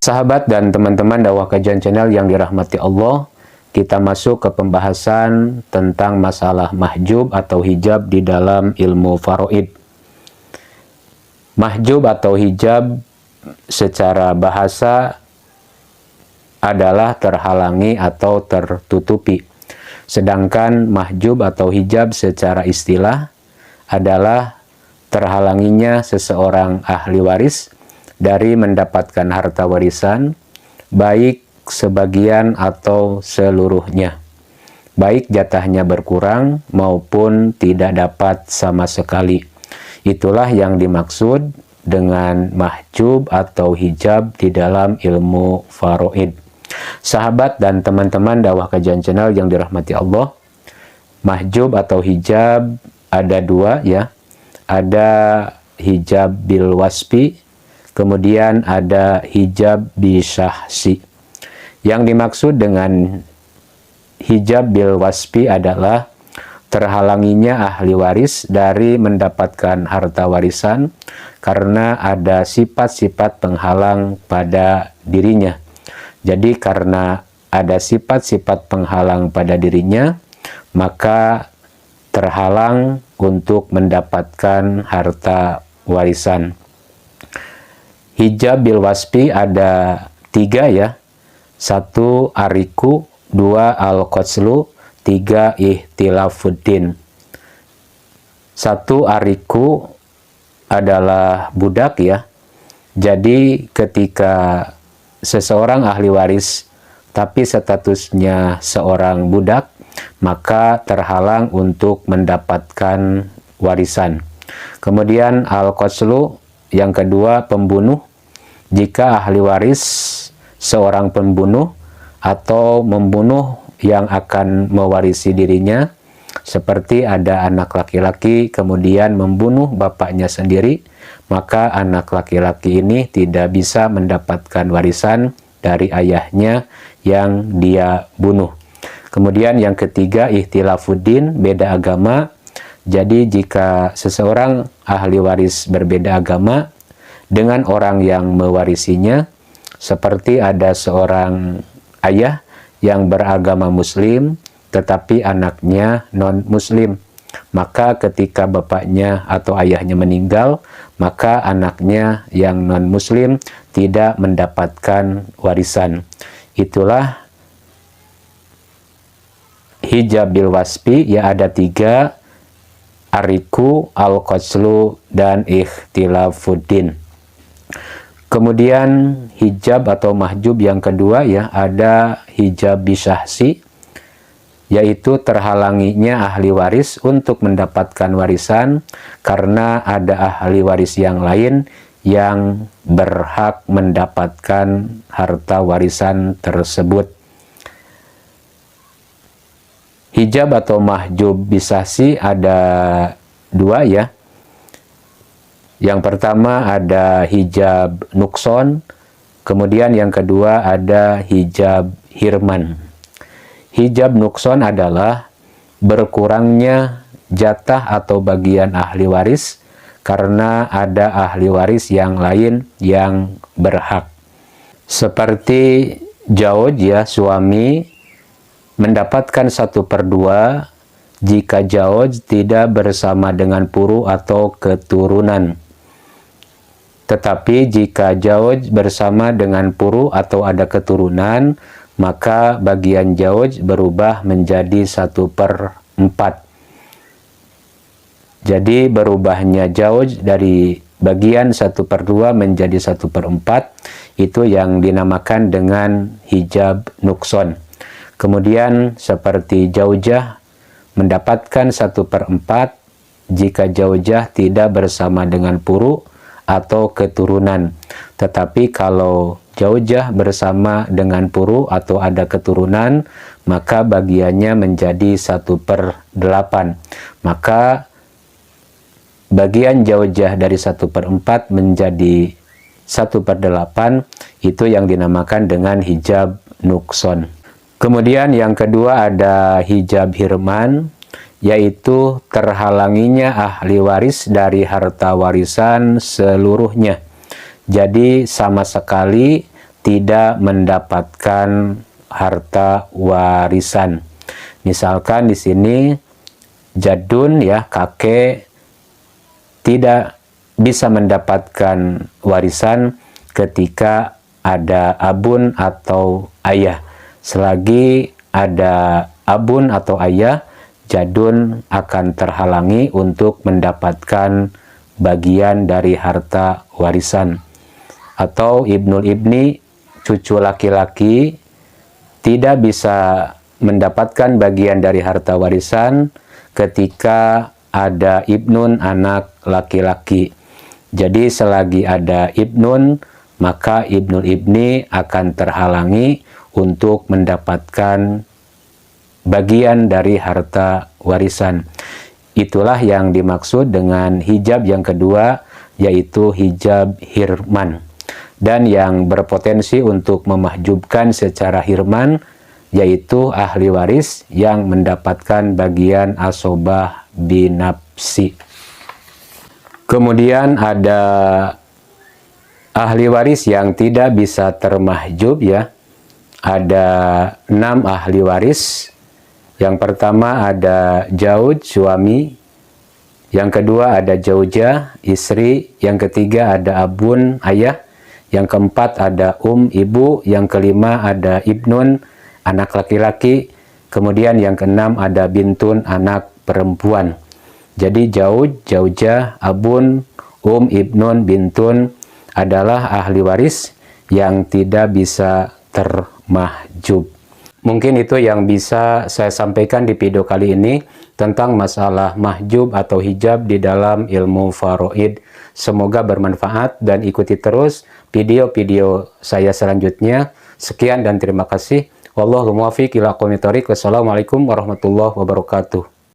Sahabat dan teman-teman dakwah kajian channel yang dirahmati Allah, kita masuk ke pembahasan tentang masalah mahjub atau hijab di dalam ilmu faraid. Mahjub atau hijab secara bahasa adalah terhalangi atau tertutupi. Sedangkan mahjub atau hijab secara istilah adalah terhalanginya seseorang ahli waris dari mendapatkan harta warisan, baik sebagian atau seluruhnya, baik jatahnya berkurang maupun tidak dapat sama sekali. Itulah yang dimaksud dengan mahjub atau hijab di dalam ilmu faraid. Sahabat dan teman-teman dakwah kajian channel yang dirahmati Allah, mahjub atau hijab ada dua ya. Ada hijab bil waspi, kemudian ada hijab bisyahsi. Yang dimaksud dengan hijab bil waspi adalah terhalanginya ahli waris dari mendapatkan harta warisan karena ada sifat-sifat penghalang pada dirinya. Jadi karena ada sifat-sifat penghalang pada dirinya, maka terhalang untuk mendapatkan harta warisan. Hijab bil waspi ada tiga ya. 1 ariku, 2 al-qaslu, 3 ihtilafuddin. 1 ariku adalah budak ya. Jadi ketika seseorang ahli waris tapi statusnya seorang budak, maka terhalang untuk mendapatkan warisan. Kemudian al-qaslu, yang kedua pembunuh. Jika ahli waris seorang pembunuh atau membunuh yang akan mewarisi dirinya, seperti ada anak laki-laki kemudian membunuh bapaknya sendiri, maka anak laki-laki ini tidak bisa mendapatkan warisan dari ayahnya yang dia bunuh. Kemudian yang ketiga ihtilafuddin, beda agama. Jadi jika seseorang ahli waris berbeda agama dengan orang yang mewarisinya, seperti ada seorang ayah yang beragama muslim tetapi anaknya non-muslim, maka ketika bapaknya atau ayahnya meninggal, maka anaknya yang non-muslim tidak mendapatkan warisan. Itulah hijab bil waspi, ya ada tiga: ariku, al-qaslu, dan ikhtilafuddin. Kemudian hijab atau mahjub yang kedua ya, ada hijab bisyahsi, yaitu terhalanginya ahli waris untuk mendapatkan warisan karena ada ahli waris yang lain yang berhak mendapatkan harta warisan tersebut. Hijab atau mahjub bisyahsi ada dua ya. Yang pertama ada hijab nukson, kemudian yang kedua ada hijab hirman. Hijab nukson adalah berkurangnya jatah atau bagian ahli waris karena ada ahli waris yang lain yang berhak. Seperti zauj ya, suami mendapatkan 1/2 jika zauj tidak bersama dengan puru atau keturunan. Tetapi jika zauj bersama dengan puru atau ada keturunan, maka bagian zauj berubah menjadi 1/4. Jadi berubahnya zauj dari bagian 1/2 menjadi 1/4, itu yang dinamakan dengan hijab nukson. Kemudian seperti zaujah mendapatkan 1/4 jika zaujah tidak bersama dengan puru atau keturunan. Tetapi kalau zaujah bersama dengan puru atau ada keturunan, maka bagiannya menjadi 1/8. Maka bagian zaujah dari 1/4 menjadi 1/8, itu yang dinamakan dengan hijab nukson. Kemudian yang kedua ada hijab hirman, yaitu terhalanginya ahli waris dari harta warisan seluruhnya. Jadi sama sekali tidak mendapatkan harta warisan. Misalkan di sini jadun ya, kakek tidak bisa mendapatkan warisan ketika ada abun atau ayah. Selagi ada abun atau ayah, jadun akan terhalangi untuk mendapatkan bagian dari harta warisan. Atau ibnul ibni, cucu laki-laki, tidak bisa mendapatkan bagian dari harta warisan ketika ada ibnun, anak laki-laki. Jadi selagi ada ibnun, maka ibnul ibni akan terhalangi untuk mendapatkan bagian dari harta warisan. Itulah yang dimaksud dengan hijab yang kedua, yaitu hijab hirman. Dan yang berpotensi untuk memahjubkan secara hirman, yaitu ahli waris yang mendapatkan bagian asobah binafsi. Kemudian ada ahli waris yang tidak bisa termahjub ya. Ada 6 ahli waris. Yang pertama ada jauj, suami. Yang kedua ada jaujah, istri. Yang ketiga ada abun, ayah. Yang keempat ada ibu. Yang kelima ada ibnun, anak laki-laki. Kemudian yang keenam ada bintun, anak perempuan. Jadi jauj, jaujah, abun, ibnun, bintun adalah ahli waris yang tidak bisa termahjub. Mungkin itu yang bisa saya sampaikan di video kali ini tentang masalah mahjub atau hijab di dalam ilmu faraid. Semoga bermanfaat dan ikuti terus video-video saya selanjutnya. Sekian dan terima kasih. Wallahul muwaffiq ila aqwamit thoriq. Wassalamualaikum warahmatullahi wabarakatuh.